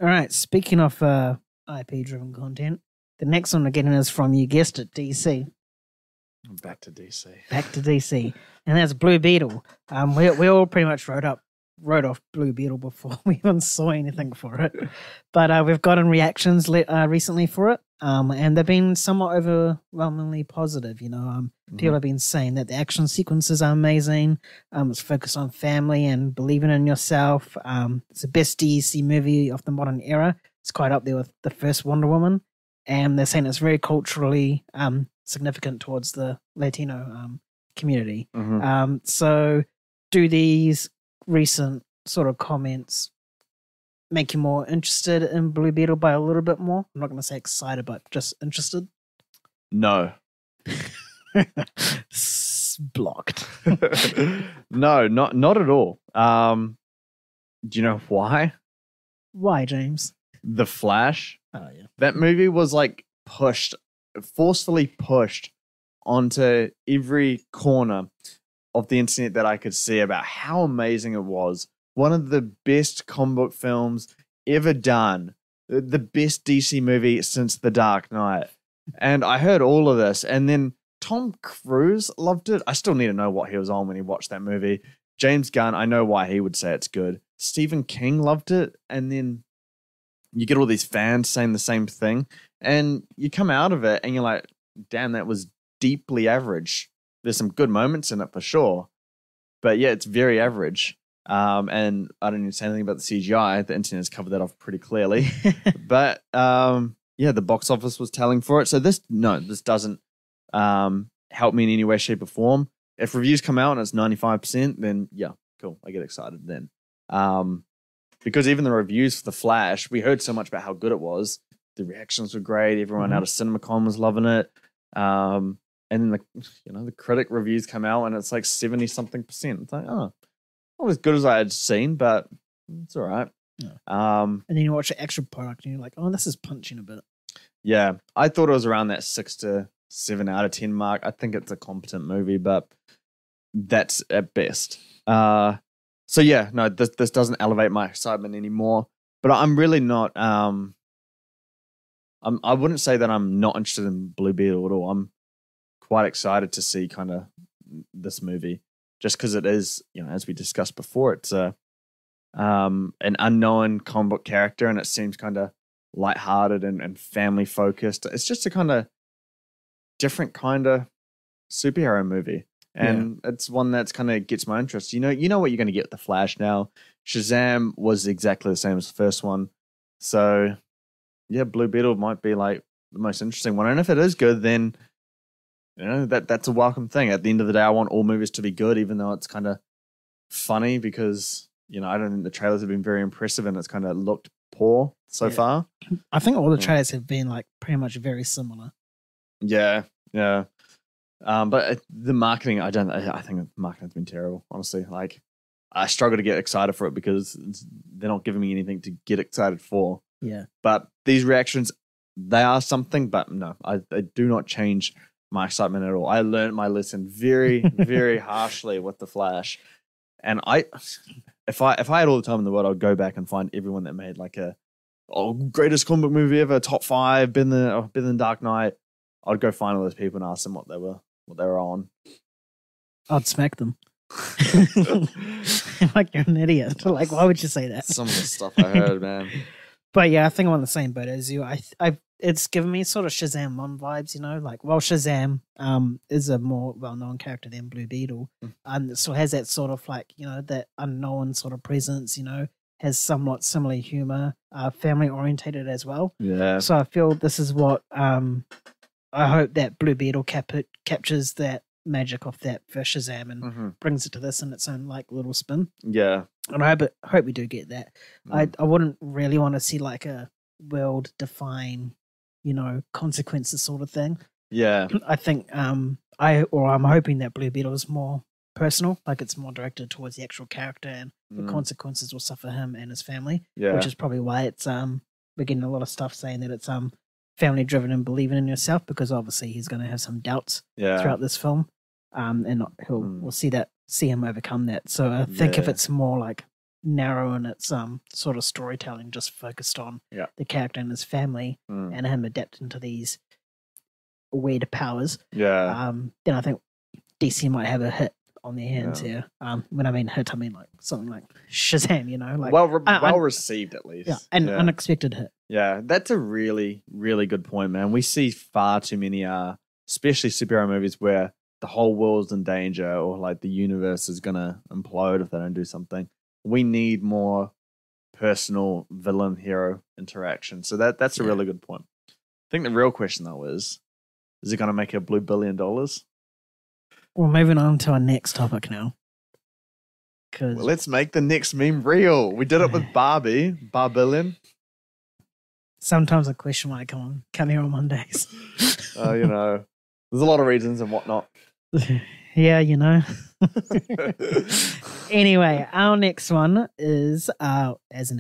All right. Speaking of IP-driven content, the next one we're getting is from, you guessed it, DC. Back to DC. Back to DC, and that's Blue Beetle. We all pretty much wrote off Blue Beetle before we even saw anything for it, but we've gotten reactions recently for it, and they've been somewhat overwhelmingly positive. People have been saying that the action sequences are amazing. It's focused on family and believing in yourself. It's the best DC movie of the modern era. It's quite up there with the first Wonder Woman, and they're saying it's very culturally significant towards the Latino community. So do these recent sort of comments make you more interested in Blue Beetle by a little bit more? I'm not going to say excited, but just interested? No. Blocked. No, not at all. Do you know why? Why, James? The Flash. Oh, yeah. That movie was like forcefully pushed onto every corner of the internet that I could see about how amazing it was. One of the best comic book films ever done. The best DC movie since The Dark Knight. And I heard all of this, and then Tom Cruise loved it. I still need to know what he was on when he watched that movie. James Gunn, I know why he would say it's good. Stephen King loved it, and then you get all these fans saying the same thing, and you come out of it and you're like, damn, that was deeply average. There's some good moments in it for sure, but yeah, it's very average. And I don't need to say anything about the CGI. The internet has covered that off pretty clearly. But yeah, the box office was telling for it. So this doesn't help me in any way, shape, or form. If reviews come out and it's 95%, then yeah, cool. I get excited then. Because even the reviews for The Flash, we heard so much about how good it was. The reactions were great. Everyone out of CinemaCon was loving it. And then the critic reviews come out and it's like 70-something%. It's like, oh, not as good as I had seen, but it's all right. Yeah. And then you watch the actual product and you're like, oh, this is punching a bit. Yeah, I thought it was around that 6 to 7 out of 10 mark. I think it's a competent movie, but that's at best. So yeah, no, this doesn't elevate my excitement anymore. But I'm really not. I wouldn't say that I'm not interested in Blue Beetle at all. I'm quite excited to see kind of this movie, just because it is, as we discussed before, it's an unknown comic book character, and it seems kind of lighthearted and family focused. It's just a kind of different kind of superhero movie. And it's one that's kind of gets my interest. You know what you're going to get with The Flash now. Shazam was exactly the same as the first one. So, yeah, Blue Beetle might be like the most interesting one. And if it is good, then, that's a welcome thing. At the end of the day, I want all movies to be good, even though it's kind of funny because, I don't think the trailers have been very impressive and it's kind of looked poor so far. I think all the trailers have been like pretty much very similar. Yeah. But the marketing, I think the marketing has been terrible, honestly. Like, I struggle to get excited for it because they're not giving me anything to get excited for. Yeah. But these reactions, they are something, but no, they do not change my excitement at all. I learned my lesson very, very harshly with The Flash. And if I had all the time in the world, I'd go back and find everyone that made like greatest comic book movie ever, top 5, better than Dark Knight. I'd go find all those people and ask them what they were on. I'd smack them. Like, you're an idiot. Like, why would you say that? Some of the stuff I heard, man. But yeah, I think I'm on the same boat as you. It's given me sort of Shazam 1 vibes, like, well, Shazam is a more well-known character than Blue Beetle. It still has that sort of like, that unknown sort of presence, has somewhat similar humor, family-orientated as well. Yeah. So I feel this is what I hope that Blue Beetle captures that magic of that first Shazam and brings it to this in its own like little spin. Yeah. And I hope we do get that. I wouldn't really want to see like a world-define, consequences sort of thing. Yeah. I think I'm hoping that Blue Beetle is more personal, like it's more directed towards the actual character and the consequences will suffer him and his family. Yeah. Which is probably why it's we're getting a lot of stuff saying that it's family driven and believing in yourself, because obviously he's going to have some doubts throughout this film, and we'll see him overcome that. So I think if it's more like narrow in its sort of storytelling, just focused on the character and his family and him adapting to these weird powers. Yeah. Then I think DC might have a hit on their hands here. When I mean hit, I mean like something like Shazam, you know, like well received at least. Yeah, an unexpected hit. Yeah, that's a really, really good point, man. We see far too many, especially superhero movies, where the whole world's in danger or like the universe is gonna implode if they don't do something. We need more personal villain hero interaction. So that's a really good point. I think the real question though is it gonna make a blue $1 billion? Well, moving on to our next topic now. Well, let's make the next meme real. We did it with Barbie, Barbillion. Sometimes I question why I come here on Mondays. You know, there's a lot of reasons and whatnot. Yeah, you know. Anyway, our next one is, as announced,